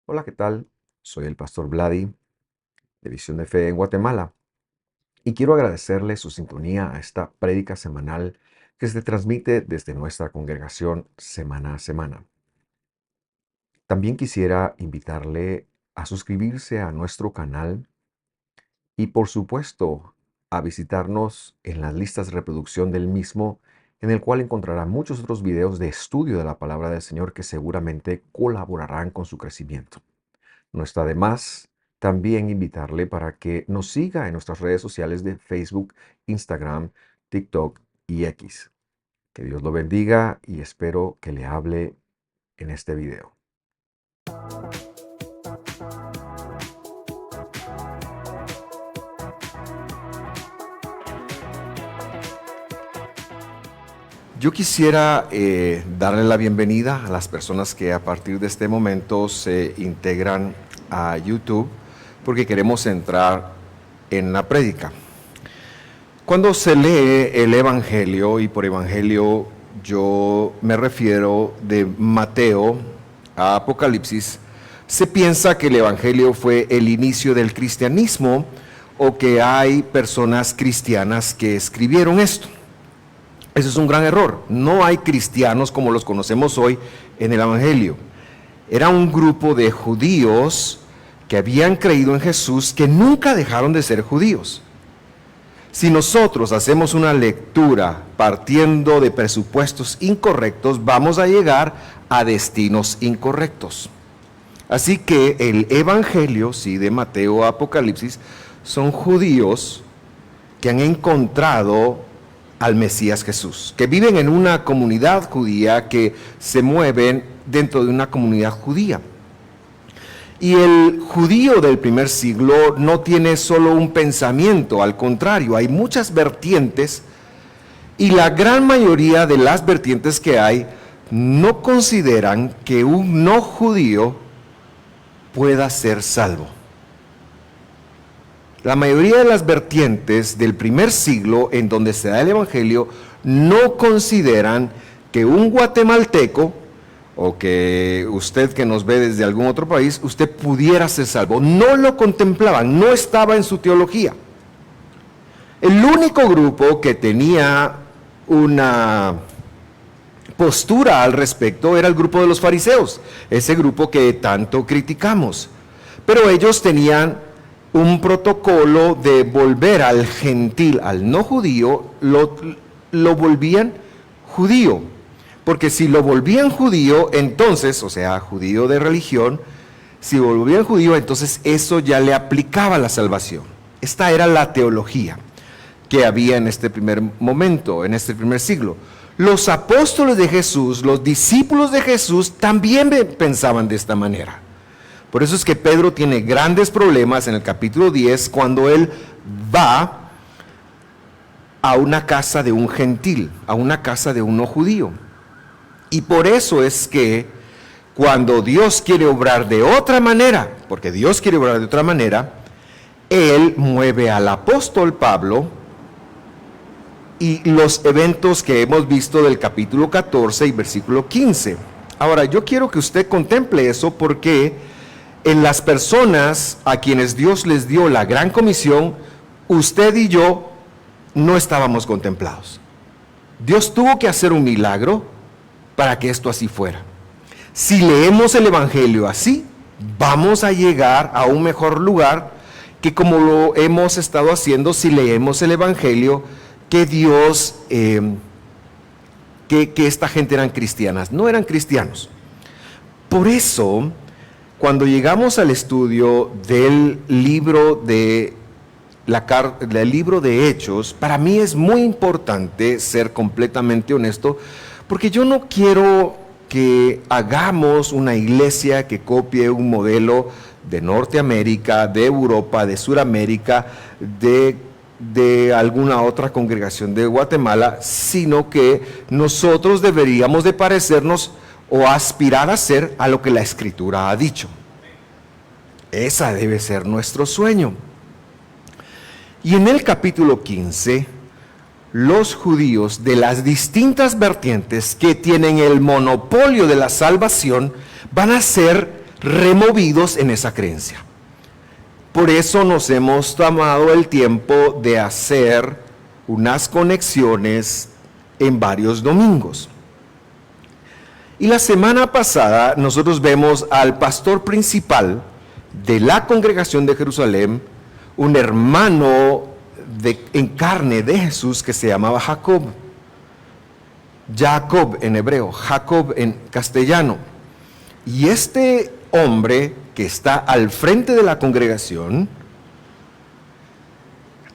Hola, ¿qué tal? Soy el pastor Vladi de Visión de Fe en Guatemala y quiero agradecerle su sintonía a esta prédica semanal que se transmite desde nuestra congregación semana a semana. También quisiera invitarle a suscribirse a nuestro canal y por supuesto a visitarnos en las listas de reproducción del mismo, en el cual encontrará muchos otros videos de estudio de la palabra del Señor que seguramente colaborarán con su crecimiento. No está de más también invitarle para que nos siga en nuestras redes sociales de Facebook, Instagram, TikTok y X. Que Dios lo bendiga y espero que le hable en este video. Yo quisiera darle la bienvenida a las personas que a partir de este momento se integran a YouTube porque queremos entrar en la prédica. Cuando se lee el Evangelio, y por Evangelio yo me refiero de Mateo a Apocalipsis, se piensa que el Evangelio fue el inicio del cristianismo o que hay personas cristianas que escribieron esto. Eso es un gran error. No hay cristianos como los conocemos hoy en el Evangelio. Era un grupo de judíos que habían creído en Jesús que nunca dejaron de ser judíos. Si nosotros hacemos una lectura partiendo de presupuestos incorrectos, vamos a llegar a destinos incorrectos. Así que el Evangelio, sí, de Mateo a Apocalipsis, son judíos que han encontrado al Mesías Jesús, que viven en una comunidad judía, que se mueven dentro de una comunidad judía. Y el judío del primer siglo no tiene solo un pensamiento, al contrario, hay muchas vertientes y la gran mayoría de las vertientes que hay no consideran que un no judío pueda ser salvo. La mayoría de las vertientes del primer siglo en donde se da el Evangelio no consideran que un guatemalteco o que usted que nos ve desde algún otro país, usted pudiera ser salvo. No lo contemplaban, no estaba en su teología. El único grupo que tenía una postura al respecto era el grupo de los fariseos, ese grupo que tanto criticamos. Pero ellos tenían un protocolo de volver al gentil, al no judío, lo volvían judío. Porque si lo volvían judío, entonces, o sea, judío de religión, si lo volvían judío, entonces eso ya le aplicaba la salvación. Esta era la teología que había en este primer momento, en este primer siglo. Los apóstoles de Jesús, los discípulos de Jesús, también pensaban de esta manera. Por eso es que Pedro tiene grandes problemas en el capítulo 10 cuando él va a una casa de un gentil, a una casa de un no judío. Y por eso es que cuando Dios quiere obrar de otra manera, porque Dios quiere obrar de otra manera, Él mueve al apóstol Pablo y los eventos que hemos visto del capítulo 14 y versículo 15. Ahora, yo quiero que usted contemple eso porque en las personas a quienes Dios les dio la gran comisión, usted y yo no estábamos contemplados. Dios tuvo que hacer un milagro para que esto así fuera. Si leemos el Evangelio así, vamos a llegar a un mejor lugar que como lo hemos estado haciendo si leemos el Evangelio que Dios, que esta gente eran cristianas. No eran cristianos. Por eso, cuando llegamos al estudio del libro de del libro de Hechos, para mí es muy importante ser completamente honesto, porque yo no quiero que hagamos una iglesia que copie un modelo de Norteamérica, de Europa, de Sudamérica, de alguna otra congregación de Guatemala, sino que nosotros deberíamos de parecernos o aspirar a ser a lo que la Escritura ha dicho. Esa debe ser nuestro sueño. Y en el capítulo 15, los judíos de las distintas vertientes que tienen el monopolio de la salvación van a ser removidos en esa creencia. Por eso nos hemos tomado el tiempo de hacer unas conexiones en varios domingos. Y la semana pasada nosotros vemos al pastor principal de la congregación de Jerusalén, un hermano en carne de Jesús que se llamaba Jacob. Jacob en hebreo, Jacob en castellano. Y este hombre que está al frente de la congregación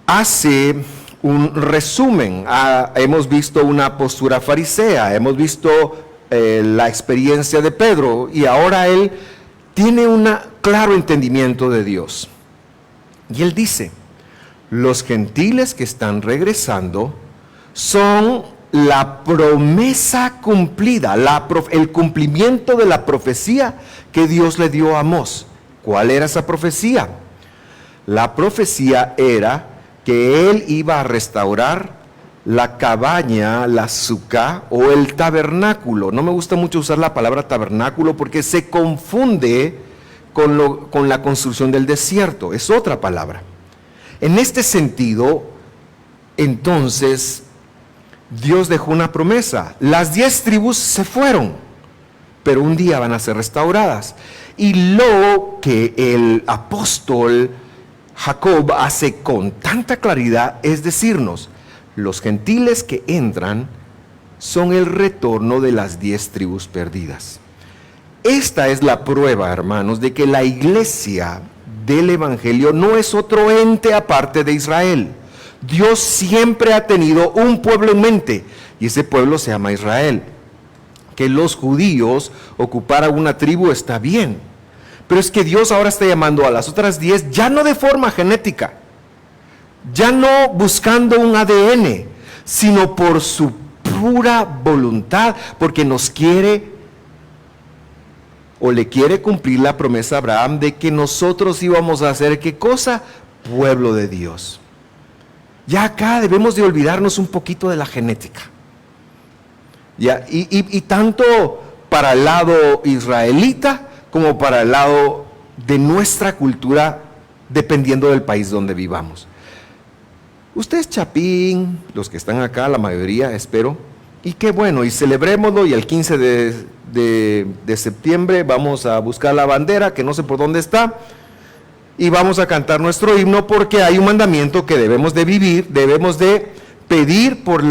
hace un resumen. Hemos visto una postura farisea, hemos visto la experiencia de Pedro, y ahora él tiene un claro entendimiento de Dios. Y él dice: los gentiles que están regresando son la promesa cumplida, el cumplimiento de la profecía que Dios le dio a Amós. ¿Cuál era esa profecía? La profecía era que él iba a restaurar la cabaña, la sukkah o el tabernáculo. No me gusta mucho usar la palabra tabernáculo porque se confunde con la construcción del desierto. Es otra palabra. En este sentido, entonces, Dios dejó una promesa. Las 10 tribus se fueron, pero un día van a ser restauradas. Y lo que el apóstol Jacob hace con tanta claridad es decirnos: los gentiles que entran son el retorno de las 10 tribus perdidas. Esta es la prueba, hermanos, de que la iglesia del Evangelio no es otro ente aparte de Israel. Dios siempre ha tenido un pueblo en mente, y ese pueblo se llama Israel. Que los judíos ocuparan una tribu está bien, pero es que Dios ahora está llamando a las otras 10, ya no de forma genética, ya no buscando un ADN, sino por su pura voluntad, porque nos quiere o le quiere cumplir la promesa a Abraham de que nosotros íbamos a ser, ¿qué cosa? Pueblo de Dios. Ya acá debemos de olvidarnos un poquito de la genética. Ya, y tanto para el lado israelita como para el lado de nuestra cultura, dependiendo del país donde vivamos. Usted es chapín, los que están acá, la mayoría, espero, y qué bueno, y celebrémoslo, y el 15 de septiembre vamos a buscar la bandera, que no sé por dónde está, y vamos a cantar nuestro himno, porque hay un mandamiento que debemos de vivir, debemos de pedir por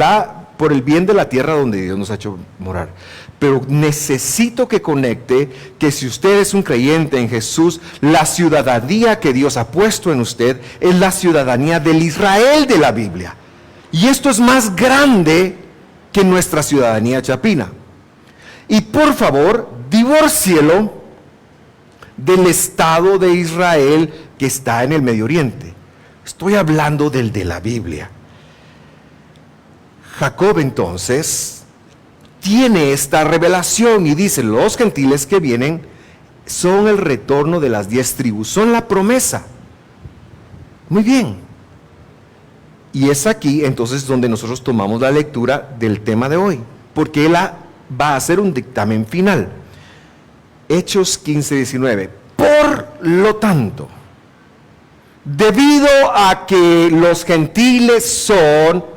el bien de la tierra donde Dios nos ha hecho morar. Pero necesito que conecte que si usted es un creyente en Jesús, la ciudadanía que Dios ha puesto en usted es la ciudadanía del Israel de la Biblia. Y esto es más grande que nuestra ciudadanía chapina. Y por favor, divórcielo del Estado de Israel que está en el Medio Oriente. Estoy hablando del de la Biblia. Jacob entonces tiene esta revelación y dice: los gentiles que vienen son el retorno de las 10 tribus, son la promesa. Muy bien. Y es aquí entonces donde nosotros tomamos la lectura del tema de hoy, porque él va a hacer un dictamen final. Hechos 15:19. Por lo tanto, debido a que los gentiles son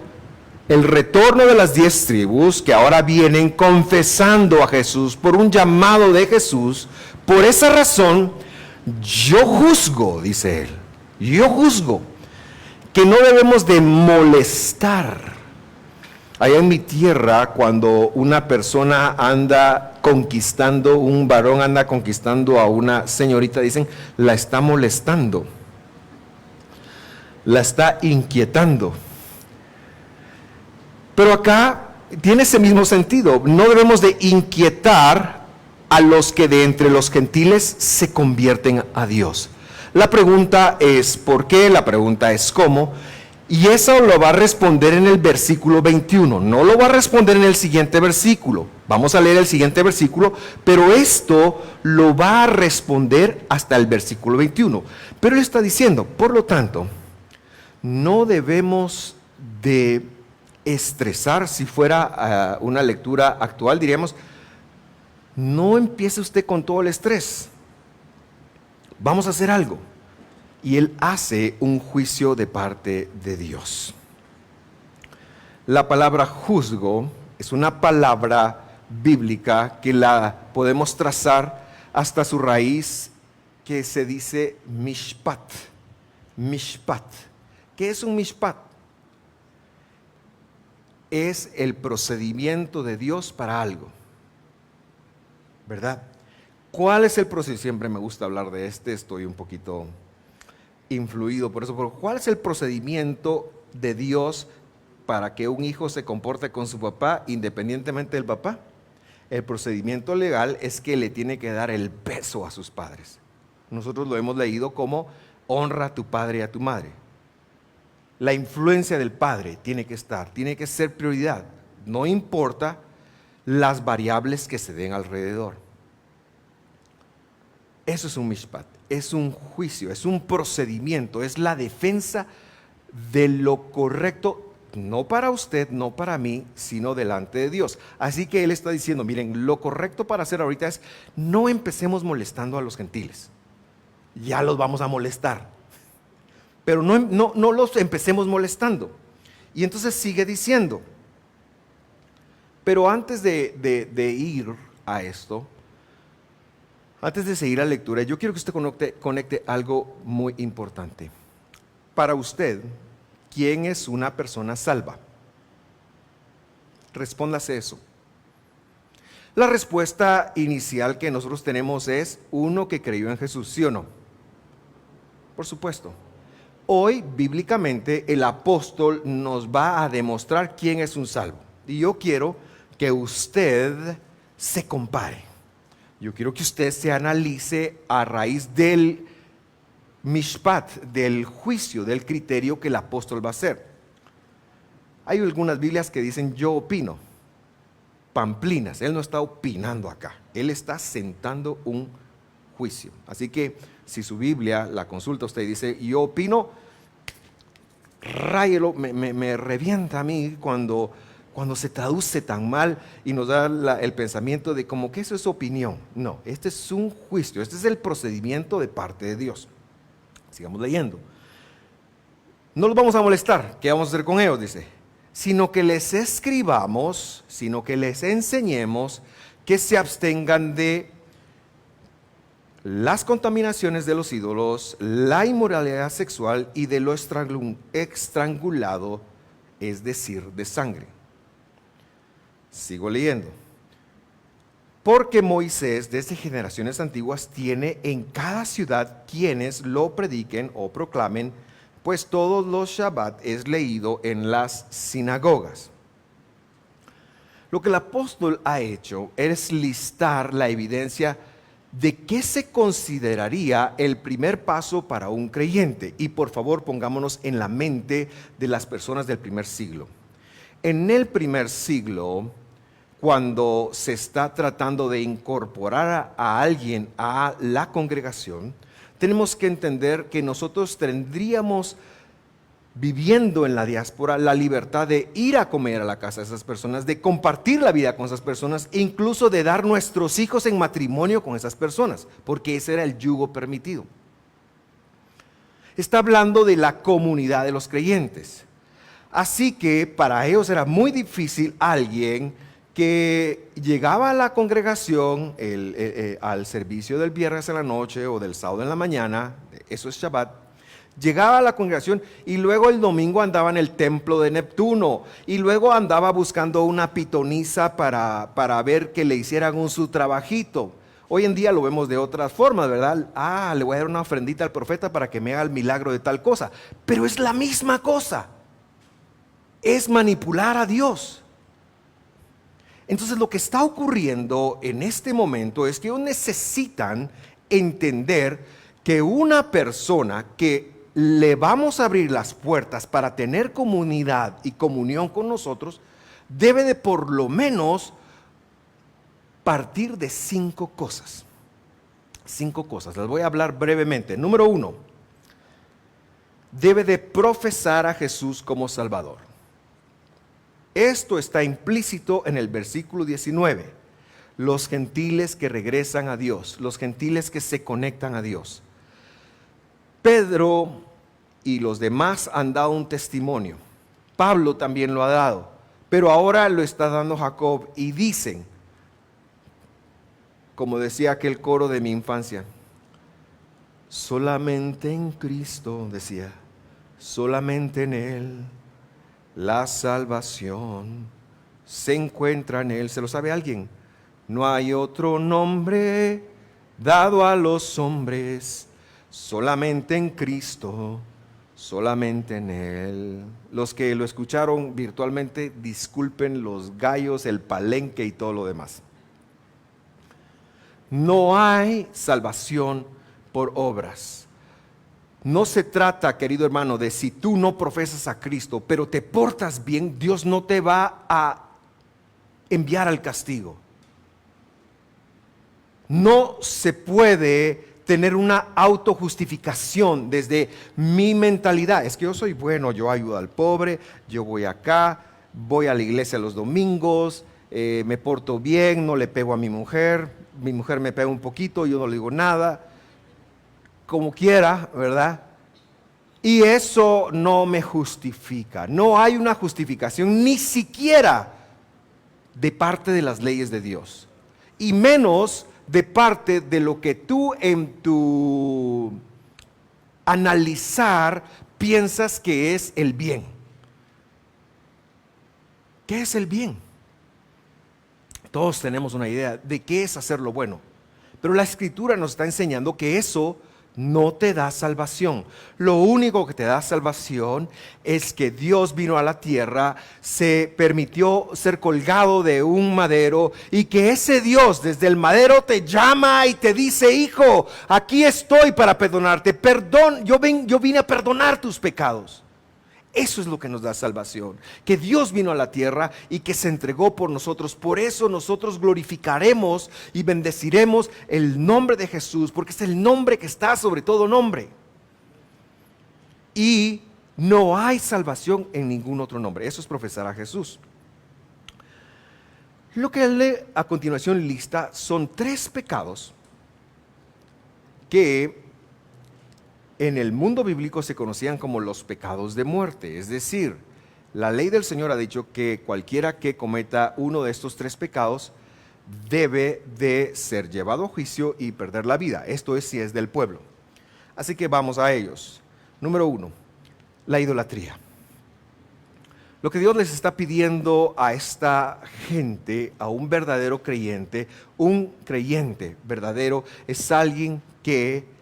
el retorno de las 10 tribus que ahora vienen confesando a Jesús por un llamado de Jesús, por esa razón yo juzgo, dice él, yo juzgo que no debemos de molestar. Allá en mi tierra, cuando una persona anda conquistando, un varón anda conquistando a una señorita, dicen, la está molestando, la está inquietando. Pero acá tiene ese mismo sentido. No debemos de inquietar a los que de entre los gentiles se convierten a Dios. La pregunta es ¿por qué? La pregunta es ¿cómo? Y eso lo va a responder en el versículo 21. No lo va a responder en el siguiente versículo. Vamos a leer el siguiente versículo, pero esto lo va a responder hasta el versículo 21. Pero él está diciendo, por lo tanto, no debemos de estresar. Si fuera una lectura actual, diríamos, no empiece usted con todo el estrés. vamos a hacer algo. Y Él hace un juicio de parte de Dios. La palabra juzgo es una palabra bíblica que la podemos trazar hasta su raíz, que se dice mishpat. Mishpat. ¿Qué es un mishpat? Es el procedimiento de Dios para algo, ¿verdad? ¿Cuál es el procedimiento? Siempre me gusta hablar de estoy un poquito influido por eso, pero ¿cuál es el procedimiento de Dios para que un hijo se comporte con su papá independientemente del papá? El procedimiento legal es que le tiene que dar el peso a sus padres. Nosotros lo hemos leído como honra a tu padre y a tu madre. La influencia del padre tiene que estar, tiene que ser prioridad. No importa las variables que se den alrededor. Eso es un mishpat, es un juicio, es un procedimiento, es la defensa de lo correcto, no para usted, no para mí, sino delante de Dios. Así que Él está diciendo, miren, lo correcto para hacer ahorita es no empecemos molestando a los gentiles. Ya los vamos a molestar, pero no los empecemos molestando. Y entonces sigue diciendo, pero antes de ir a esto, antes de seguir la lectura, yo quiero que usted conecte algo muy importante. Para usted, ¿quién es una persona salva? Respóndase eso. La respuesta inicial que nosotros tenemos es uno que creyó en Jesús, ¿sí o no? Por supuesto. Hoy, bíblicamente, el apóstol nos va a demostrar quién es un salvo. Y yo quiero que usted se compare. Yo quiero que usted se analice a raíz del mishpat, del juicio, del criterio que el apóstol va a hacer. Hay algunas Biblias que dicen yo opino. Pamplinas, él no está opinando acá, él está sentando un juicio. Así que si su Biblia la consulta usted y dice yo opino, ráyelo, me revienta a mí cuando se traduce tan mal y nos da el pensamiento de como que eso es opinión. No, este es un juicio, este es el procedimiento de parte de Dios. Sigamos leyendo. No los vamos a molestar, ¿qué vamos a hacer con ellos? Dice, sino que les escribamos, sino que les enseñemos que se abstengan de las contaminaciones de los ídolos, la inmoralidad sexual y de lo estrangulado, es decir, de sangre. Sigo leyendo. Porque Moisés desde generaciones antiguas tiene en cada ciudad quienes lo prediquen o proclamen, pues todos los Shabbat es leído en las sinagogas. Lo que el apóstol ha hecho es listar la evidencia de qué se consideraría el primer paso para un creyente. Y por favor pongámonos en la mente de las personas del primer siglo. En el primer siglo, cuando se está tratando de incorporar a alguien a la congregación, tenemos que entender que nosotros tendríamos, viviendo en la diáspora, la libertad de ir a comer a la casa de esas personas, de compartir la vida con esas personas, e incluso de dar nuestros hijos en matrimonio con esas personas, porque ese era el yugo permitido. Está hablando de la comunidad de los creyentes. Así que para ellos era muy difícil alguien que llegaba a la congregación al servicio del viernes en la noche o del sábado en la mañana, eso es Shabbat, llegaba a la congregación y luego el domingo andaba en el templo de Neptuno y luego andaba buscando una pitonisa para ver que le hicieran su trabajito. Hoy en día lo vemos de otras formas, ¿verdad? Le voy a dar una ofrendita al profeta para que me haga el milagro de tal cosa. Pero es la misma cosa. Es manipular a Dios. Entonces lo que está ocurriendo en este momento es que ellos necesitan entender que una persona que le vamos a abrir las puertas para tener comunidad y comunión con nosotros, debe de por lo menos partir de 5 cosas. 5 cosas, las voy a hablar brevemente. Número 1, debe de profesar a Jesús como Salvador. Esto está implícito en el versículo 19. Los gentiles que regresan a Dios, los gentiles que se conectan a Dios. Pedro y los demás han dado un testimonio. Pablo también lo ha dado, pero ahora lo está dando Jacob y dicen, como decía aquel coro de mi infancia, solamente en Cristo, decía, solamente en Él la salvación se encuentra en Él. ¿Se lo sabe alguien? No hay otro nombre dado a los hombres, solamente en Cristo, solamente en Él. Los que lo escucharon virtualmente, disculpen los gallos, el palenque y todo lo demás. No hay salvación por obras. No se trata, querido hermano, de si tú no profesas a Cristo, pero te portas bien, Dios no te va a enviar al castigo. No se puede tener una autojustificación desde mi mentalidad. Es que yo soy bueno, yo ayudo al pobre, yo voy acá, voy a la iglesia los domingos, me porto bien, no le pego a mi mujer me pega un poquito, yo no le digo nada, como quiera, ¿verdad? Y eso no me justifica. No hay una justificación ni siquiera de parte de las leyes de Dios, y menos de parte de lo que tú en tu analizar piensas que es el bien. ¿Qué es el bien? Todos tenemos una idea de qué es hacer lo bueno, pero la Escritura nos está enseñando que eso no te da salvación. Lo único que te da salvación es que Dios vino a la tierra, se permitió ser colgado de un madero, y que ese Dios desde el madero te llama y te dice: hijo, aquí estoy para perdonarte. Perdón, yo vine a perdonar tus pecados. Eso es lo que nos da salvación, que Dios vino a la tierra y que se entregó por nosotros. Por eso nosotros glorificaremos y bendeciremos el nombre de Jesús, porque es el nombre que está sobre todo nombre. Y no hay salvación en ningún otro nombre. Eso es profesar a Jesús. Lo que él lee a continuación lista son 3 pecados que en el mundo bíblico se conocían como los pecados de muerte. Es decir, la ley del Señor ha dicho que cualquiera que cometa uno de estos 3 pecados debe de ser llevado a juicio y perder la vida. Esto es si es del pueblo. Así que vamos a ellos. Número 1, la idolatría. Lo que Dios les está pidiendo a esta gente, a un verdadero creyente, un creyente verdadero, es alguien que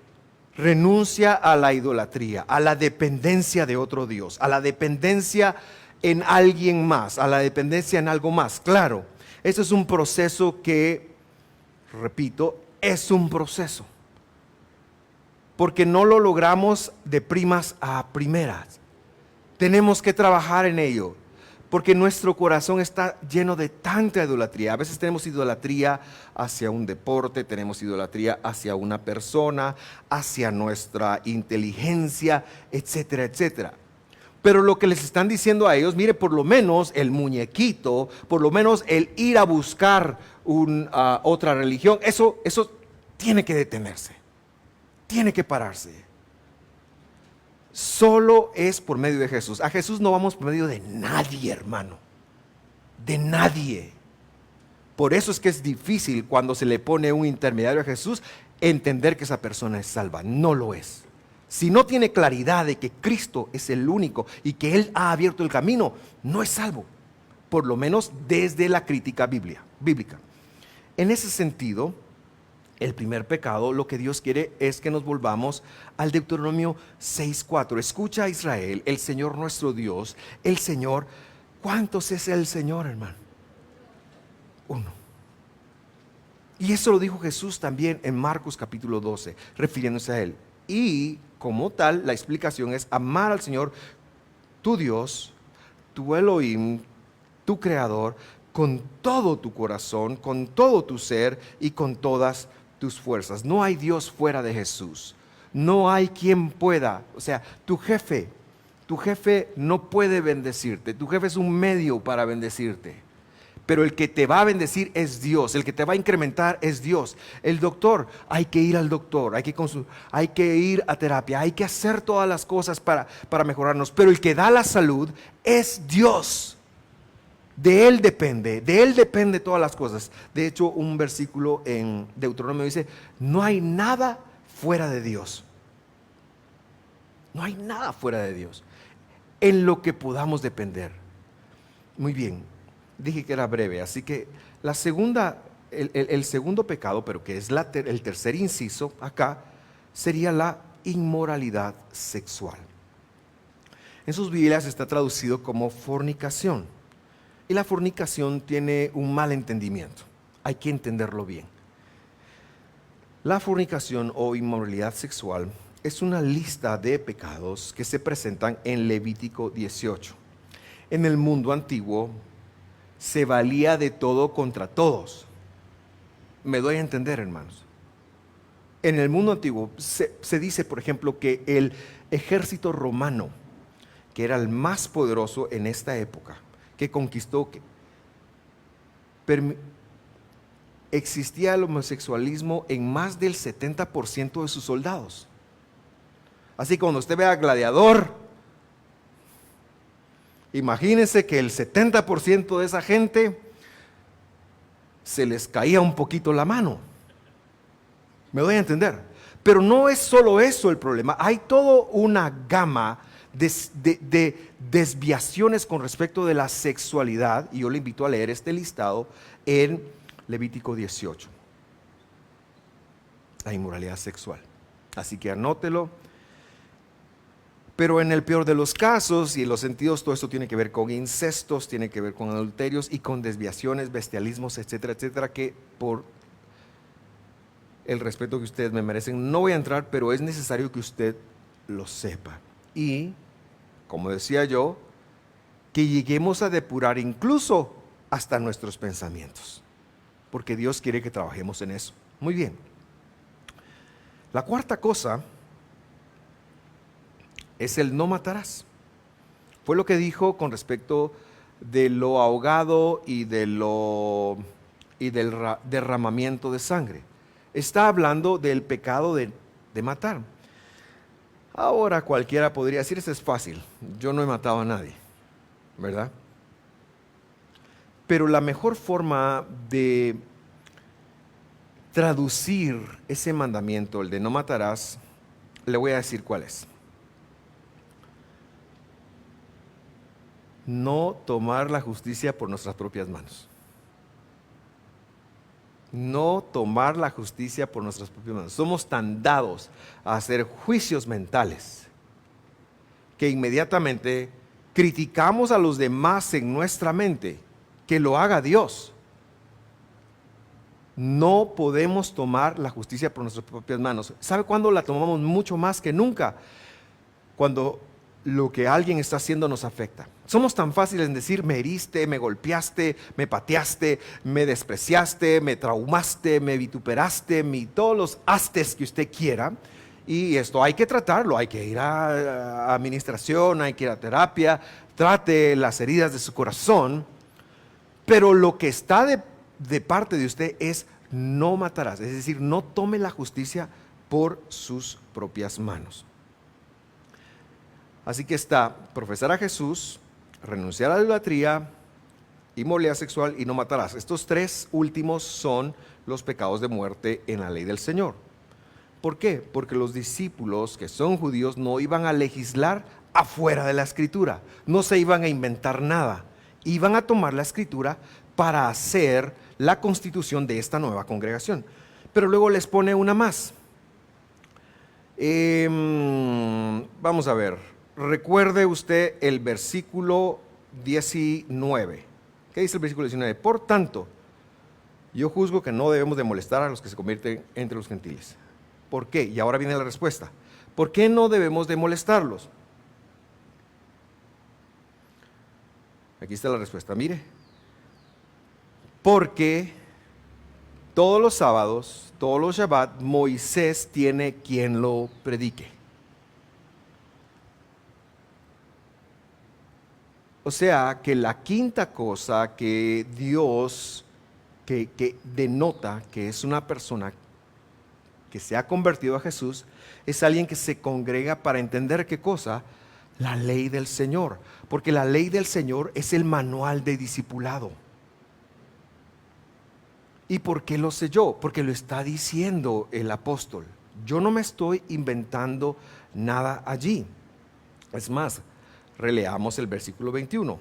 renuncia a la idolatría, a la dependencia de otro Dios, a la dependencia en alguien más, a la dependencia en algo más. Claro, eso es un proceso que, repito, es un proceso, porque no lo logramos de primas a primeras. Tenemos que trabajar en ello, porque nuestro corazón está lleno de tanta idolatría. A veces tenemos idolatría hacia un deporte, tenemos idolatría hacia una persona, hacia nuestra inteligencia, etcétera, etcétera. Pero lo que les están diciendo a ellos, mire, por lo menos el muñequito, por lo menos el ir a buscar otra religión, eso tiene que detenerse, tiene que pararse. Solo es por medio de Jesús. A Jesús no vamos por medio de nadie, hermano. De nadie. Por eso es que es difícil cuando se le pone un intermediario a Jesús entender que esa persona es salva. No lo es. Si no tiene claridad de que Cristo es el único y que Él ha abierto el camino, no es salvo. Por lo menos desde la crítica bíblica. En ese sentido, el primer pecado, lo que Dios quiere es que nos volvamos al Deuteronomio 6:4. Escucha, Israel, el Señor nuestro Dios, el Señor. ¿Cuántos es el Señor, hermano? 1. Y eso lo dijo Jesús también en Marcos capítulo 12, refiriéndose a Él. Y como tal, la explicación es amar al Señor, tu Dios, tu Elohim, tu Creador, con todo tu corazón, con todo tu ser y con todas tus fuerzas. No hay Dios fuera de Jesús. No hay quien pueda. O sea, tu jefe no puede bendecirte. Tu jefe es un medio para bendecirte. Pero el que te va a bendecir es Dios, el que te va a incrementar es Dios. El doctor, hay que ir al doctor, hay que ir a terapia, hay que hacer todas las cosas para mejorarnos. Pero el que da la salud es Dios. De Él depende todas las cosas. De hecho, un versículo en Deuteronomio dice, no hay nada fuera de Dios. No hay nada fuera de Dios en lo que podamos depender. Muy bien, dije que era breve, así que el segundo pecado, pero que es el tercer inciso acá, sería la inmoralidad sexual. En sus Biblias está traducido como fornicación. Y la fornicación tiene un mal entendimiento. Hay que entenderlo bien. La fornicación o inmoralidad sexual es una lista de pecados que se presentan en Levítico 18. En el mundo antiguo se valía de todo contra todos. Me doy a entender, hermanos. En el mundo antiguo se dice, por ejemplo, que el ejército romano, que era el más poderoso en esta época, que conquistó, existía el homosexualismo en más del 70% de sus soldados. Así que cuando usted vea Gladiador, imagínense que el 70% de esa gente se les caía un poquito la mano. ¿Me doy a entender? Pero no es solo eso el problema. Hay toda una gama de desviaciones con respecto de la sexualidad, y yo le invito a leer este listado en Levítico 18. La inmoralidad sexual. Así que anótelo. Pero en el peor de los casos y en los sentidos, todo esto tiene que ver con incestos, tiene que ver con adulterios y con desviaciones, bestialismos, etcétera, etcétera, que por el respeto que ustedes me merecen, no voy a entrar, pero es necesario que usted lo sepa. Y, como decía yo, que lleguemos a depurar incluso hasta nuestros pensamientos, porque Dios quiere que trabajemos en eso. Muy bien. La cuarta cosa es el no matarás. Fue lo que dijo con respecto de lo ahogado y del derramamiento de sangre. Está hablando del pecado de matar. Ahora cualquiera podría decir, eso es fácil, yo no he matado a nadie, ¿verdad? Pero la mejor forma de traducir ese mandamiento, el de no matarás, le voy a decir cuál es. No tomar la justicia por nuestras propias manos. No tomar la justicia por nuestras propias manos. Somos tan dados a hacer juicios mentales que inmediatamente criticamos a los demás en nuestra mente. Que lo haga Dios. No podemos tomar la justicia por nuestras propias manos. ¿Sabe cuándo la tomamos mucho más que nunca? Cuando lo que alguien está haciendo nos afecta. Somos tan fáciles en decir, me heriste, me golpeaste, me pateaste, me despreciaste, me traumaste, me vituperaste, todos los astes que usted quiera. Y esto hay que tratarlo, hay que ir a administración, hay que ir a terapia, trate las heridas de su corazón. Pero lo que está de parte de usted es no matarás, es decir, no tome la justicia por sus propias manos. Así que está profesar a Jesús, renunciar a la idolatría, inmoralidad sexual y no matarás. Estos tres últimos son los pecados de muerte en la ley del Señor. ¿Por qué? Porque los discípulos que son judíos no iban a legislar afuera de la Escritura, no se iban a inventar nada, iban a tomar la Escritura para hacer la constitución de esta nueva congregación. Pero luego les pone una más. Vamos a ver. Recuerde usted el versículo 19. ¿Qué dice el versículo 19? Por tanto, yo juzgo que no debemos de molestar a los que se convierten entre los gentiles. ¿Por qué? Y ahora viene la respuesta. ¿Por qué no debemos de molestarlos? Aquí está la respuesta, mire. Porque todos los sábados, todos los Shabbat, Moisés tiene quien lo predique. O sea que la quinta cosa que Dios, que denota que es una persona que se ha convertido a Jesús, es alguien que se congrega para entender qué cosa, la ley del Señor, porque la ley del Señor es el manual de discipulado. ¿Y por qué lo sé yo? Porque lo está diciendo el apóstol. Yo no me estoy inventando nada allí. Es más, releamos el versículo 21.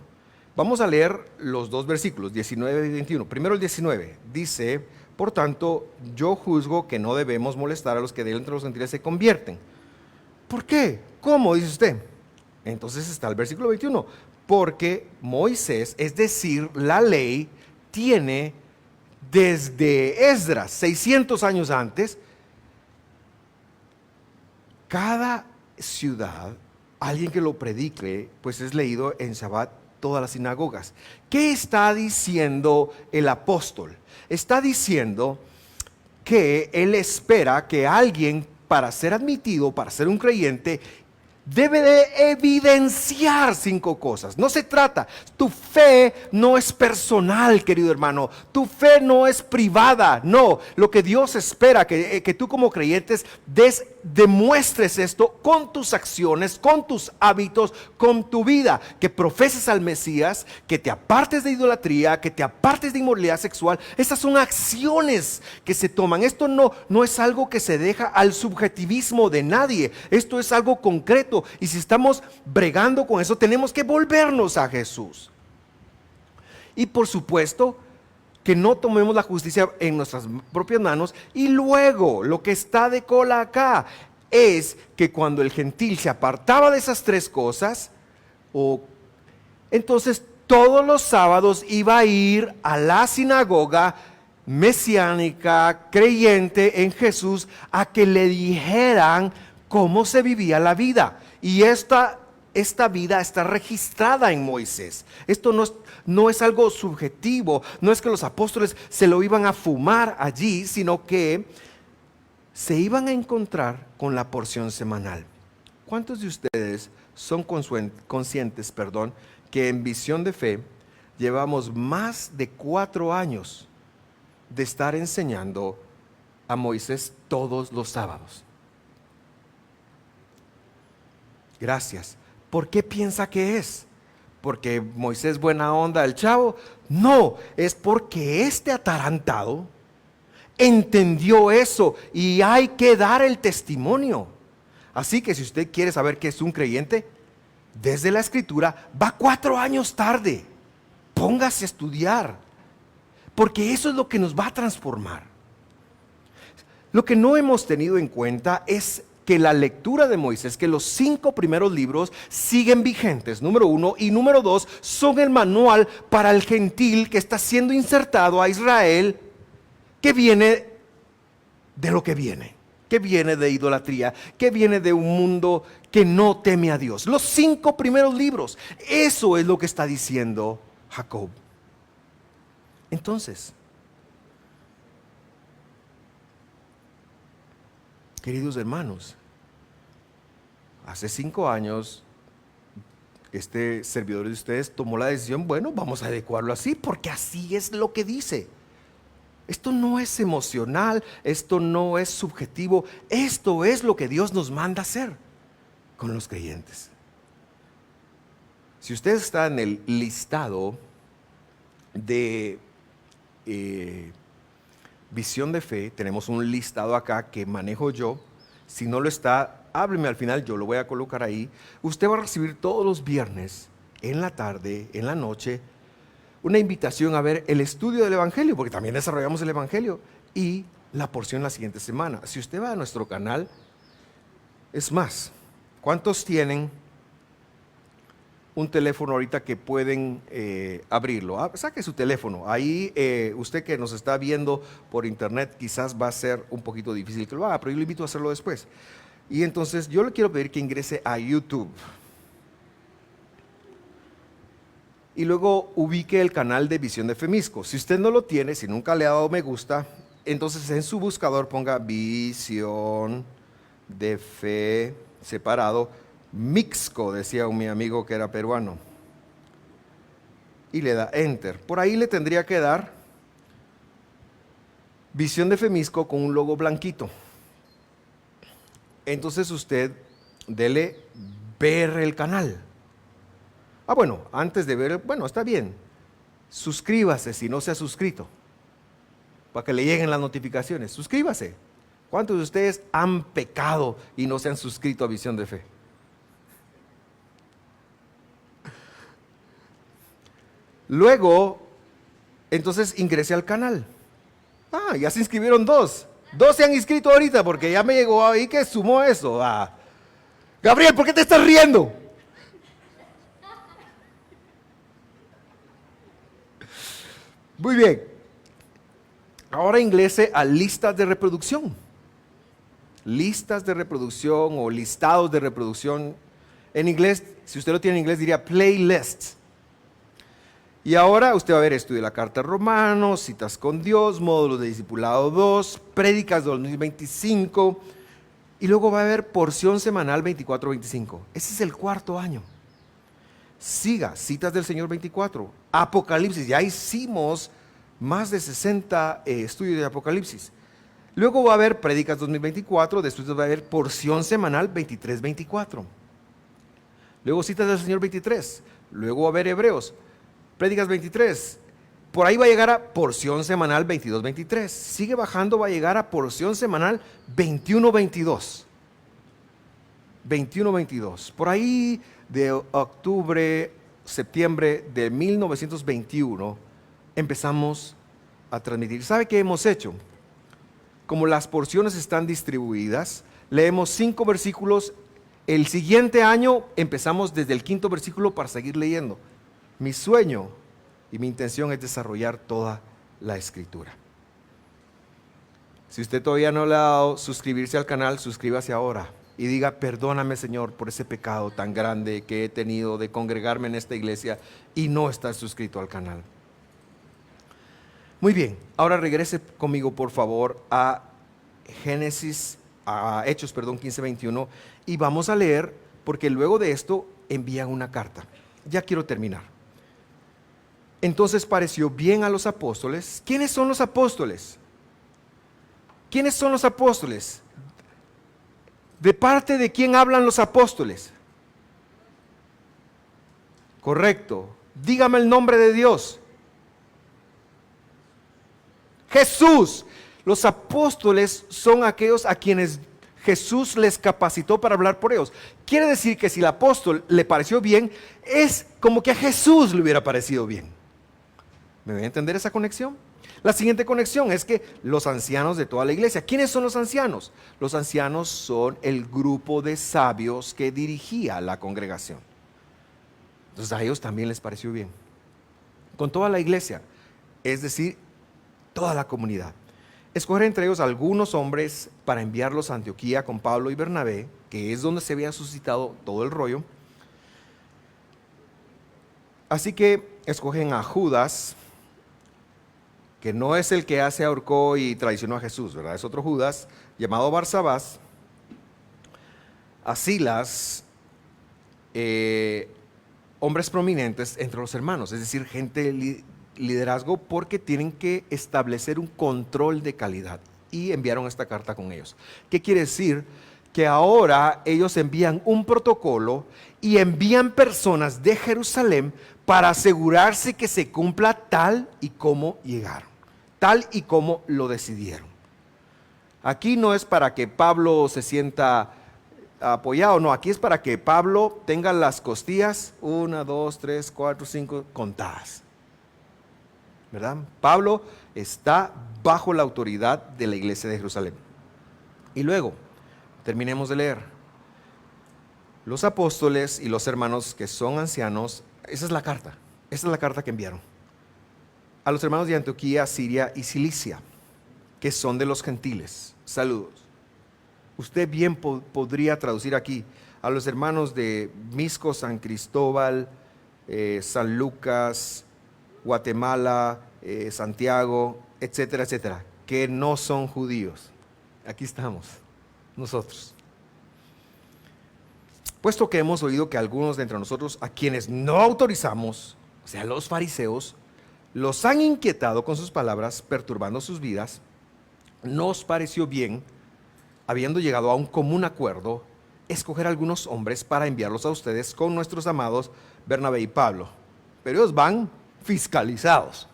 Vamos a leer los dos versículos, 19 y 21. Primero el 19. Dice, por tanto, yo juzgo que no debemos molestar a los que de entre los gentiles se convierten. ¿Por qué? ¿Cómo? Dice usted. Entonces está el versículo 21. Porque Moisés, es decir, la ley, tiene desde Esdras, 600 años antes, cada ciudad, alguien que lo predique, pues es leído en Shabbat todas las sinagogas. ¿Qué está diciendo el apóstol? Está diciendo que él espera que alguien, para ser admitido, para ser un creyente, debe de evidenciar 5 cosas. No se trata, tu fe no es personal, querido hermano. Tu fe no es privada. No, lo que Dios espera que tú como creyentes demuestres esto con tus acciones, con tus hábitos, con tu vida. Que profeses al Mesías, que te apartes de idolatría, que te apartes de inmoralidad sexual. Estas son acciones que se toman. Esto no es algo que se deja al subjetivismo de nadie. Esto es algo concreto. Y si estamos bregando con eso, tenemos que volvernos a Jesús. Y por supuesto, que no tomemos la justicia en nuestras propias manos. Y luego, lo que está de cola acá es que cuando el gentil se apartaba de esas 3 cosas, entonces todos los sábados iba a ir a la sinagoga mesiánica, creyente en Jesús, a que le dijeran cómo se vivía la vida. Y esta vida está registrada en Moisés. Esto no es algo subjetivo, no es que los apóstoles se lo iban a fumar allí, sino que se iban a encontrar con la porción semanal. ¿Cuántos de ustedes son conscientes, que en Visión de Fe llevamos más de 4 años de estar enseñando a Moisés todos los sábados? Gracias. ¿Por qué piensa que es? ¿Porque Moisés buena onda el chavo? No, es porque este atarantado entendió eso y hay que dar el testimonio. Así que si usted quiere saber qué es un creyente, desde la escritura va 4 años tarde. Póngase a estudiar, porque eso es lo que nos va a transformar. Lo que no hemos tenido en cuenta es que la lectura de Moisés, que los 5 primeros libros siguen vigentes, número 1, y número 2, son el manual para el gentil que está siendo insertado a Israel, que viene de lo que viene de idolatría, que viene de un mundo que no teme a Dios. Los 5 primeros libros, eso es lo que está diciendo Jacob. Entonces, queridos hermanos, hace 5 años este servidor de ustedes tomó la decisión, bueno, vamos a adecuarlo así, porque así es lo que dice. Esto no es emocional, esto no es subjetivo, esto es lo que Dios nos manda hacer con los creyentes. Si usted está en el listado de Visión de Fe, tenemos un listado acá que manejo yo. Si no lo está, hábleme al final, yo lo voy a colocar ahí. Usted va a recibir todos los viernes, en la tarde, en la noche, una invitación a ver el estudio del Evangelio, porque también desarrollamos el Evangelio, y la porción la siguiente semana. Si usted va a nuestro canal, es más, ¿cuántos tienen un teléfono ahorita que pueden abrirlo? Saque su teléfono. Ahí usted que nos está viendo por internet quizás va a ser un poquito difícil que lo haga, pero yo le invito a hacerlo después. Y entonces yo le quiero pedir que ingrese a YouTube y luego ubique el canal de Visión de Fe Mixco. Si usted no lo tiene, si nunca le ha dado me gusta, entonces en su buscador ponga Visión de Fe separado Mixco, decía mi amigo que era peruano. y le da Enter. Por ahí le tendría que dar Visión de Femisco con un logo blanquito. Entonces usted dele ver el canal. Bueno, antes de ver, bueno, está bien. Suscríbase si no se ha suscrito, para que le lleguen las notificaciones. Suscríbase. ¿Cuántos de ustedes han pecado y no se han suscrito a Visión de Fe? Luego, entonces ingrese al canal. Ya se inscribieron dos. Dos se han inscrito ahorita porque ya me llegó ahí que sumó eso. Gabriel, ¿por qué te estás riendo? Muy bien. Ahora ingrese a listas de reproducción. Listas de reproducción o listados de reproducción. En inglés, si usted lo tiene en inglés, diría playlist. Y ahora usted va a ver estudio de la carta a Romanos, citas con Dios, módulos de discipulado 2, prédicas 2025, y luego va a haber porción semanal 24-25. Ese es el cuarto año. Siga, citas del Señor 24, Apocalipsis, ya hicimos más de 60 estudios de Apocalipsis. Luego va a haber prédicas 2024, después va a haber porción semanal 23-24. Luego citas del Señor 23, luego va a haber Hebreos. Prédicas 23, por ahí va a llegar a porción semanal 22-23, sigue bajando, va a llegar a porción semanal 21-22, 21-22, por ahí de octubre, septiembre de 1921 empezamos a transmitir. ¿Sabe qué hemos hecho? Como las porciones están distribuidas, leemos 5 versículos, el siguiente año empezamos desde el 5.º versículo para seguir leyendo. Mi sueño y mi intención es desarrollar toda la escritura. Si usted todavía no le ha dado suscribirse al canal, suscríbase ahora y diga: perdóname, Señor, por ese pecado tan grande que he tenido de congregarme en esta iglesia y no estar suscrito al canal. Muy bien, ahora regrese conmigo por favor a Hechos 15:21, y vamos a leer, porque luego de esto envían una carta. Ya quiero terminar. Entonces pareció bien a los apóstoles. ¿Quiénes son los apóstoles? ¿Quiénes son los apóstoles? ¿De parte de quién hablan los apóstoles? Correcto. Dígame el nombre de Dios. Jesús. Los apóstoles son aquellos a quienes Jesús les capacitó para hablar por ellos. Quiere decir que si el apóstol le pareció bien, es como que a Jesús le hubiera parecido bien. ¿Me voy a entender esa conexión? La siguiente conexión es que los ancianos de toda la iglesia. ¿Quiénes son los ancianos? Los ancianos son el grupo de sabios que dirigía la congregación. Entonces a ellos también les pareció bien. Con toda la iglesia, es decir, toda la comunidad. Escoger entre ellos algunos hombres para enviarlos a Antioquía con Pablo y Bernabé, que es donde se había suscitado todo el rollo. Así que escogen a Judas, que no es el que ahorcó y traicionó a Jesús, ¿verdad? Es otro Judas, llamado Barsabás, a Silas, hombres prominentes entre los hermanos, es decir, gente de liderazgo, porque tienen que establecer un control de calidad, y enviaron esta carta con ellos. ¿Qué quiere decir? Que ahora ellos envían un protocolo y envían personas de Jerusalén para asegurarse que se cumpla tal y como llegaron, tal y como lo decidieron. Aquí no es para que Pablo se sienta apoyado, no, aquí es para que Pablo tenga las costillas 1, 2, 3, 4, 5 contadas, ¿verdad? Pablo está bajo la autoridad de la iglesia de Jerusalén. Y luego, terminemos de leer. Los apóstoles y los hermanos que son ancianos, esa es la carta que enviaron a los hermanos de Antioquía, Siria y Cilicia, que son de los gentiles. Saludos. Usted bien podría traducir aquí a los hermanos de Misco, San Cristóbal, San Lucas, Guatemala, Santiago, etcétera, etcétera, que no son judíos. Aquí estamos nosotros. Puesto que hemos oído que algunos de entre nosotros, a quienes no autorizamos, o sea, los fariseos, los han inquietado con sus palabras, perturbando sus vidas. Nos pareció bien, habiendo llegado a un común acuerdo, escoger algunos hombres para enviarlos a ustedes con nuestros amados Bernabé y Pablo. Pero ellos van fiscalizados.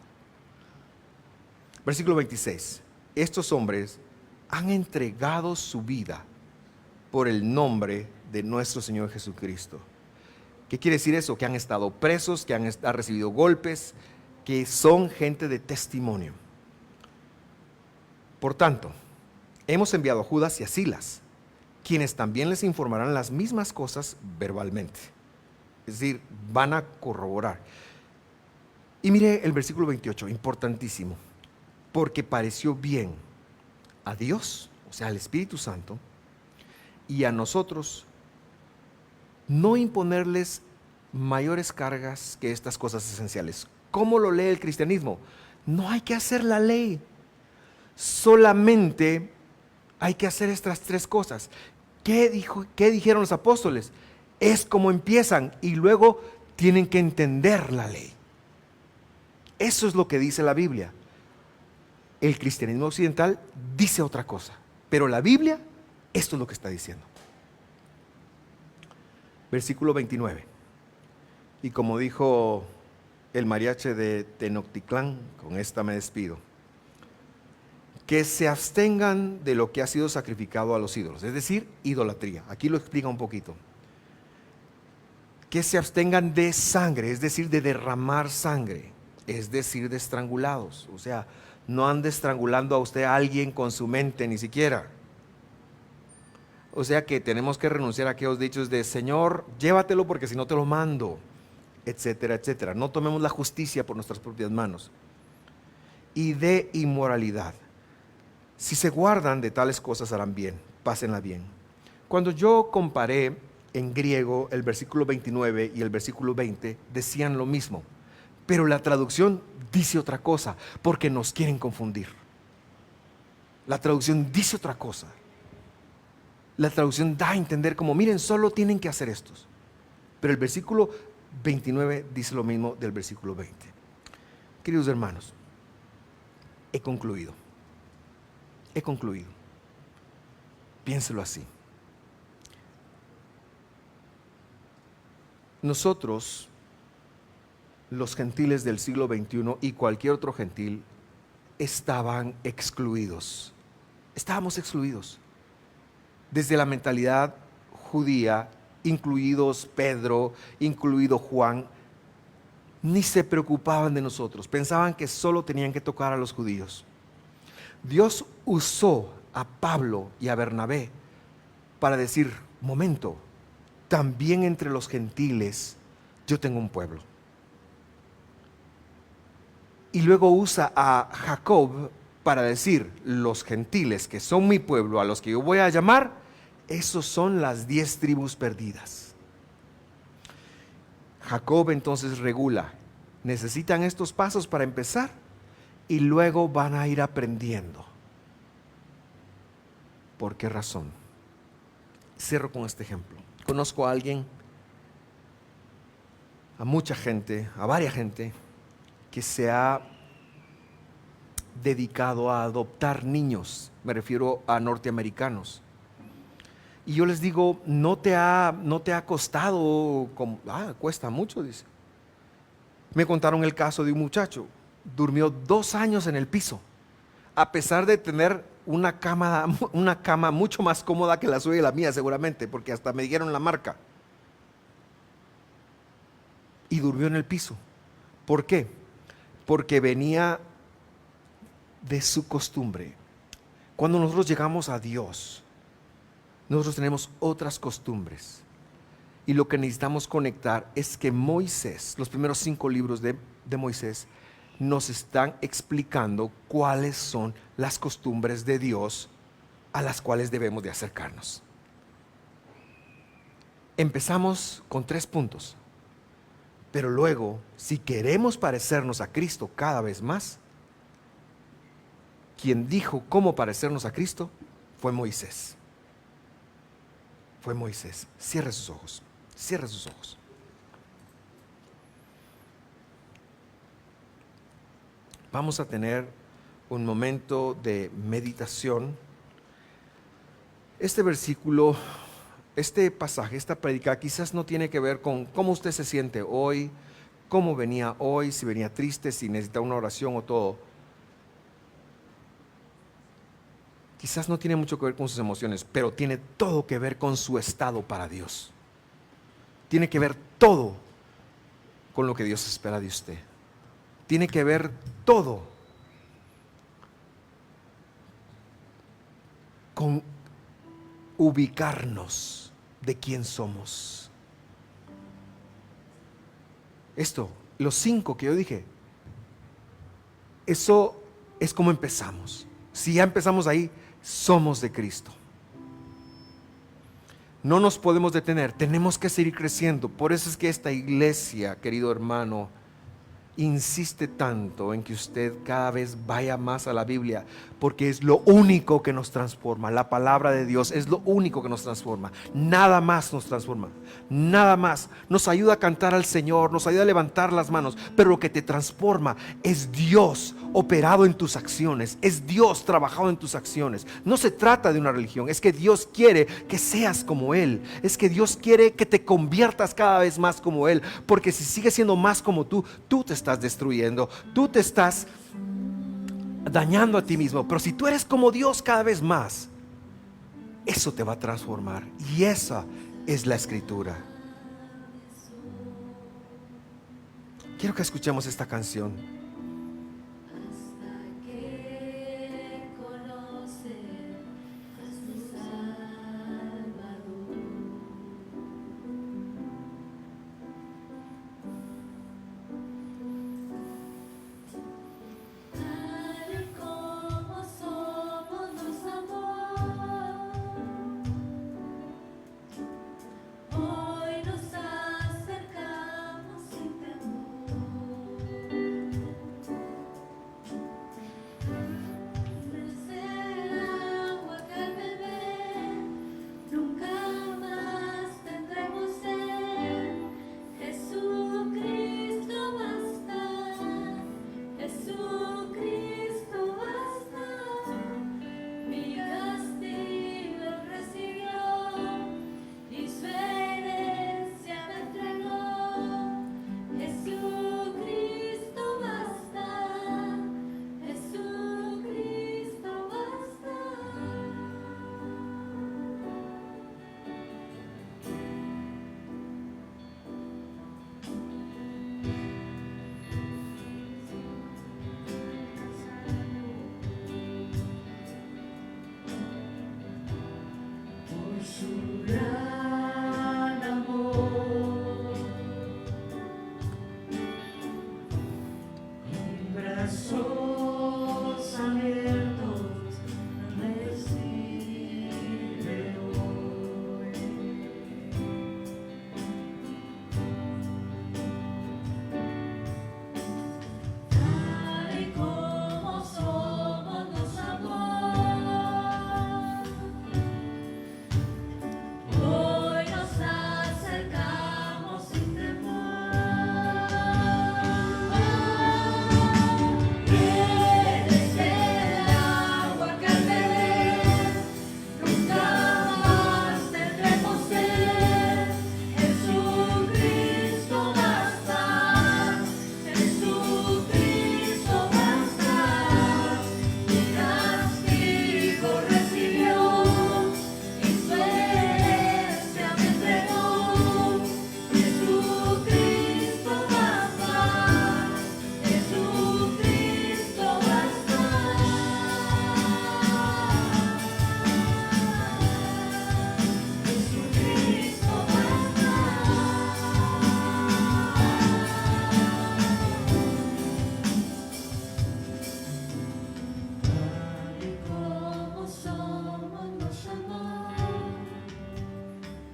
Versículo 26. Estos hombres han entregado su vida por el nombre de nuestro Señor Jesucristo. ¿Qué quiere decir eso? Que han estado presos, que han recibido golpes, que son gente de testimonio. Por tanto, hemos enviado a Judas y a Silas, quienes también les informarán las mismas cosas verbalmente. Es decir, van a corroborar. Y mire el versículo 28, importantísimo. Porque pareció bien a Dios, o sea, al Espíritu Santo, y a nosotros no imponerles mayores cargas que estas cosas esenciales. ¿Cómo lo lee el cristianismo? No hay que hacer la ley, solamente hay que hacer estas tres cosas. ¿Qué dijeron los apóstoles? Es como empiezan y luego tienen que entender la ley. Eso es lo que dice la Biblia. El cristianismo occidental dice otra cosa, pero la Biblia, esto es lo que está diciendo. Versículo 29. Y como dijo el mariachi de Tenochtitlán, con esta me despido, que se abstengan de lo que ha sido sacrificado a los ídolos, es decir, idolatría. Aquí lo explica un poquito. Que se abstengan de sangre, es decir, de derramar sangre, es decir, de estrangulados. O sea, no ande estrangulando a usted a alguien con su mente, ni siquiera. O sea que tenemos que renunciar a aquellos dichos de Señor, llévatelo porque si no te lo mando, etcétera, etcétera. No tomemos la justicia por nuestras propias manos. Y de inmoralidad. Si se guardan de tales cosas harán bien, pásenla bien. Cuando yo comparé en griego el versículo 29 y el versículo 20, decían lo mismo, pero la traducción dice otra cosa, porque nos quieren confundir. La traducción dice otra cosa. La traducción da a entender como, miren, solo tienen que hacer estos. Pero el versículo 29 dice lo mismo del versículo 20. Queridos hermanos, he concluido. Piénselo así. Nosotros, los gentiles del siglo XXI y cualquier otro gentil, estaban excluidos. Estábamos excluidos. Desde la mentalidad judía, incluidos Pedro, incluido Juan, ni se preocupaban de nosotros. Pensaban que solo tenían que tocar a los judíos. Dios usó a Pablo y a Bernabé para decir, momento, también entre los gentiles yo tengo un pueblo. Y luego usa a Jacob para decir, los gentiles que son mi pueblo, a los que yo voy a llamar, esos son las 10 tribus perdidas. Jacob entonces regula, necesitan estos pasos para empezar y luego van a ir aprendiendo. ¿Por qué razón? Cierro con este ejemplo. Conozco a alguien, a mucha gente, a varias gente, que se ha dedicado a adoptar niños, me refiero a norteamericanos. Y yo les digo, no te ha costado, cuesta mucho, dice. Me contaron el caso de un muchacho, durmió 2 años en el piso, a pesar de tener una cama mucho más cómoda que la suya y la mía seguramente, porque hasta me dieron la marca. Y durmió en el piso. ¿Por qué? Porque venía de su costumbre. Cuando nosotros llegamos a Dios, nosotros tenemos otras costumbres. Y lo que necesitamos conectar es que Moisés, los primeros 5 libros de Moisés, nos están explicando cuáles son las costumbres de Dios a las cuales debemos de acercarnos. Empezamos con 3 puntos, pero luego, si queremos parecernos a Cristo cada vez más, quien dijo cómo parecernos a Cristo fue Moisés. Fue Moisés. Cierre sus ojos. Cierre sus ojos. vamos a tener un momento de meditación. Este versículo, este pasaje, esta prédica quizás no tiene que ver con cómo usted se siente hoy, cómo venía hoy, si venía triste, si necesita una oración o todo. Quizás no tiene mucho que ver con sus emociones, pero tiene todo que ver con su estado para Dios. Tiene que ver todo con lo que Dios espera de usted. Tiene que ver todo con ubicarnos de quién somos. Esto, los 5 que yo dije, eso es como empezamos. Si ya empezamos ahí, somos de Cristo. No nos podemos detener, tenemos que seguir creciendo. Por eso es que esta iglesia, querido hermano, insiste tanto en que usted cada vez vaya más a la Biblia, porque es lo único que nos transforma. La palabra de Dios es lo único que nos transforma. Nada más nos transforma, nada más. Nos ayuda a cantar al Señor, nos ayuda a levantar las manos, pero lo que te transforma es Dios operado en tus acciones, es Dios trabajado en tus acciones. No se trata de una religión, es que Dios quiere que seas como Él, es que Dios quiere que te conviertas cada vez más como Él, porque si sigues siendo más como tú te estás destruyendo, tú te estás dañando a ti mismo. Pero si tú eres como Dios cada vez más, eso te va a transformar, y esa es la Escritura. Quiero que escuchemos esta canción.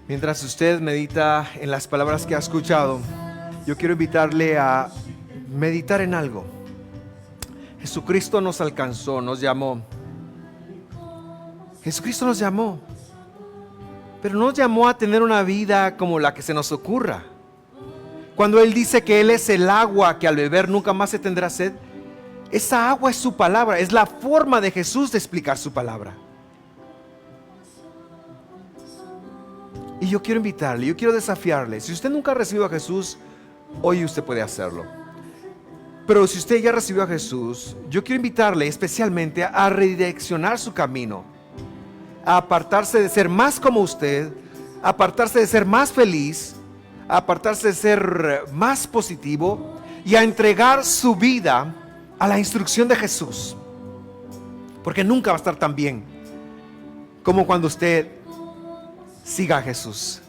Mientras usted medita en las palabras que ha escuchado, yo quiero invitarle a meditar en algo. Jesucristo nos alcanzó, nos llamó. Jesucristo nos llamó, pero no nos llamó a tener una vida como la que se nos ocurra. Cuando Él dice que Él es el agua que al beber nunca más se tendrá sed, Esa agua es su palabra, es la forma de Jesús de explicar su palabra. Y yo quiero invitarle, yo quiero desafiarle. Si usted nunca ha recibido a Jesús, hoy usted puede hacerlo. Pero si usted ya recibió a Jesús, yo quiero invitarle especialmente a redireccionar su camino, a apartarse de ser más como usted, a apartarse de ser más feliz, a apartarse de ser más positivo y a entregar su vida a la instrucción de Jesús. Porque nunca va a estar tan bien como cuando usted siga a Jesús,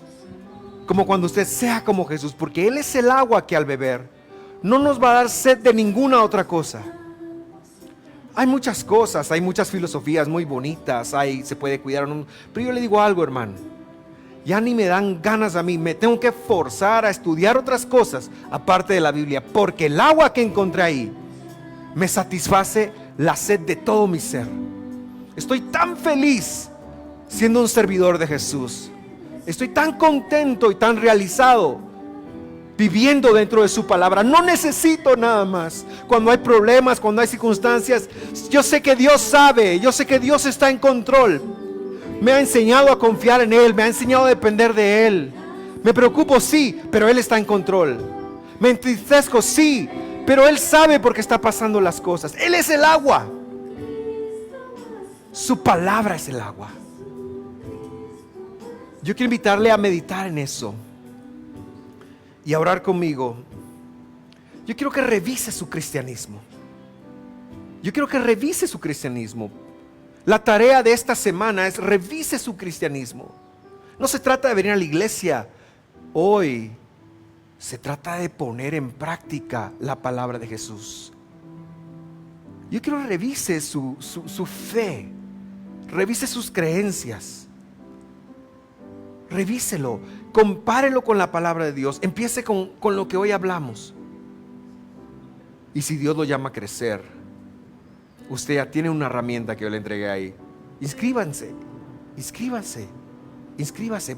como cuando usted sea como Jesús, porque Él es el agua que al beber no nos va a dar sed de ninguna otra cosa. Hay muchas cosas, hay muchas filosofías muy bonitas, se puede cuidar, pero yo le digo algo, hermano, ya ni me dan ganas a mí, me tengo que forzar a estudiar otras cosas aparte de la Biblia, porque el agua que encontré ahí me satisface la sed de todo mi ser. Estoy tan feliz siendo un servidor de Jesús. Estoy tan contento y tan realizado viviendo dentro de su palabra. No necesito nada más. Cuando hay problemas, cuando hay circunstancias, yo sé que Dios sabe, yo sé que Dios está en control. Me ha enseñado a confiar en Él, me ha enseñado a depender de Él. Me preocupo, sí, pero Él está en control. Me entristezco, sí, pero Él sabe por qué está pasando las cosas. Él es el agua. Su palabra es el agua. Yo quiero invitarle a meditar en eso y a orar conmigo. Yo quiero que revise su cristianismo. Yo quiero que revise su cristianismo. La tarea de esta semana es revise su cristianismo. No se trata de venir a la iglesia hoy. Se trata de poner en práctica la palabra de Jesús. Yo quiero que revise su fe. Revise sus creencias. Revíselo. Compárelo con la palabra de Dios. Empiece con lo que hoy hablamos. Y si Dios lo llama a crecer, usted ya tiene una herramienta que yo le entregué ahí. Inscríbanse.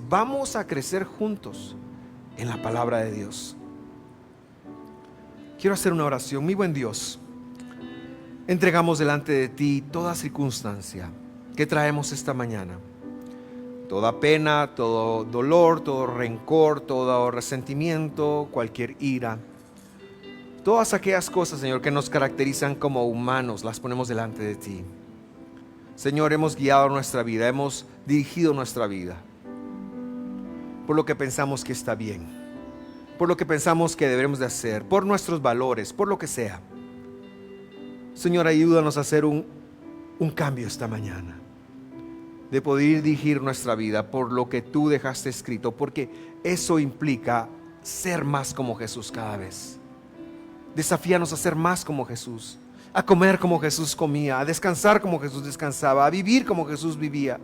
Vamos a crecer juntos en la palabra de Dios. Quiero hacer una oración. Mi buen Dios, entregamos delante de ti toda circunstancia que traemos esta mañana. Toda pena, todo dolor, todo rencor, todo resentimiento, cualquier ira. Todas aquellas cosas, Señor, que nos caracterizan como humanos, las ponemos delante de ti. Señor, hemos guiado nuestra vida, hemos dirigido nuestra vida por lo que pensamos que está bien, por lo que pensamos que debemos de hacer, por nuestros valores, por lo que sea. Señor, ayúdanos a hacer un cambio esta mañana, de poder dirigir nuestra vida por lo que tú dejaste escrito, porque eso implica ser más como Jesús cada vez. Desafíanos a ser más como Jesús, a comer como Jesús comía, a descansar como Jesús descansaba, a vivir como Jesús vivía.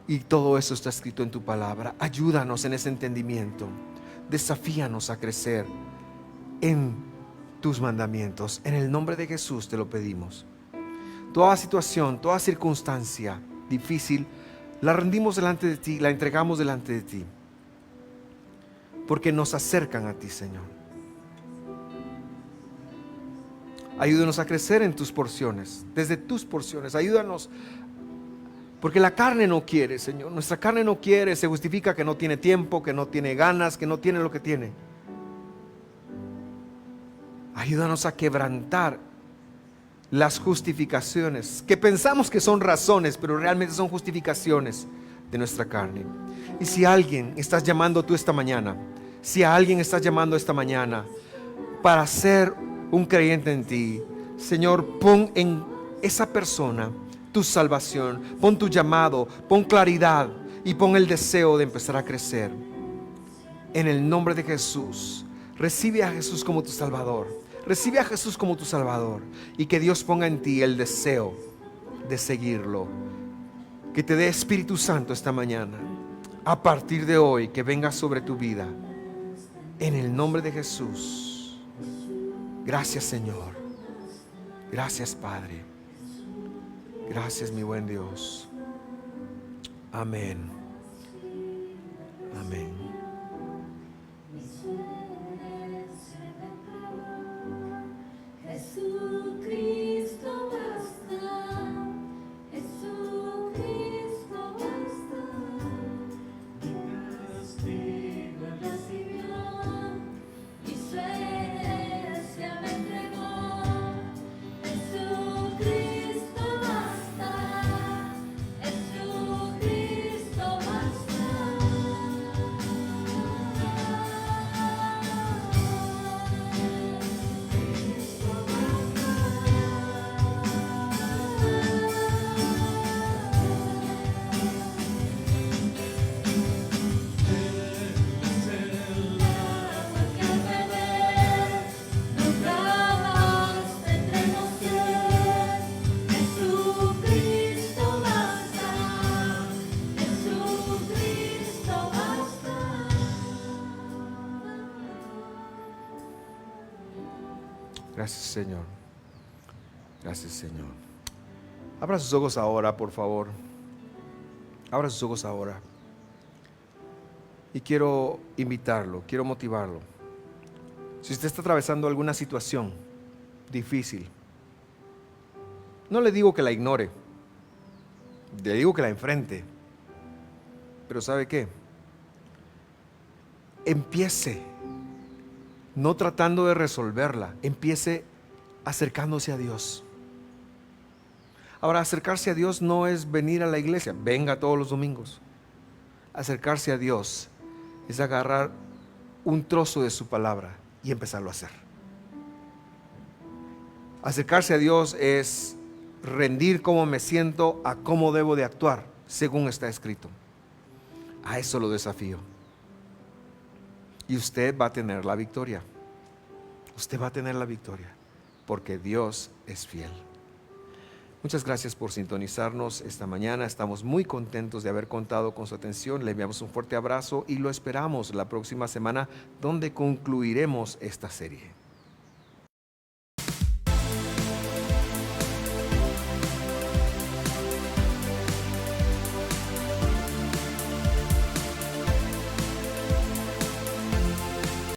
Y todo eso está escrito en tu palabra. Ayúdanos en ese entendimiento. Desafíanos a crecer en tus mandamientos. En el nombre de Jesús te lo pedimos. Toda situación, toda circunstancia difícil, la rendimos delante de ti, la entregamos delante de ti, porque nos acercan a ti, Señor. Ayúdanos a crecer en tus porciones, desde tus porciones. Ayúdanos, porque la carne no quiere, Señor. Nuestra carne no quiere, se justifica que no tiene tiempo, que no tiene ganas, que no tiene lo que tiene. Ayúdanos a quebrantar las justificaciones que pensamos que son razones, pero realmente son justificaciones de nuestra carne. Y si alguien estás llamando tú esta mañana, si a alguien estás llamando esta mañana para ser un creyente en ti, Señor, pon en esa persona tu salvación, pon tu llamado, pon claridad y pon el deseo de empezar a crecer. En el nombre de Jesús, recibe a Jesús como tu Salvador. Recibe a Jesús como tu Salvador, y que Dios ponga en ti el deseo de seguirlo. Que te dé Espíritu Santo esta mañana, a partir de hoy, que venga sobre tu vida. En el nombre de Jesús. Gracias, Señor. Gracias, Padre. Gracias, mi buen Dios. Amén. Amén. Gracias, Señor. Gracias, Señor. Abra sus ojos ahora, por favor. Abra sus ojos ahora. Y quiero invitarlo, quiero motivarlo. Si usted está atravesando alguna situación difícil, no le digo que la ignore, le digo que la enfrente. Pero ¿sabe qué? Empiece, no tratando de resolverla, empiece acercándose a Dios. Ahora, acercarse a Dios no es venir a la iglesia, venga todos los domingos. Acercarse a Dios es agarrar un trozo de su palabra y empezarlo a hacer. Acercarse a Dios es rendir cómo me siento a cómo debo de actuar, según está escrito. A eso lo desafío. Y usted va a tener la victoria. Usted va a tener la victoria, porque Dios es fiel. Muchas gracias por sintonizarnos esta mañana. Estamos muy contentos de haber contado con su atención. Le enviamos un fuerte abrazo y lo esperamos la próxima semana, donde concluiremos esta serie.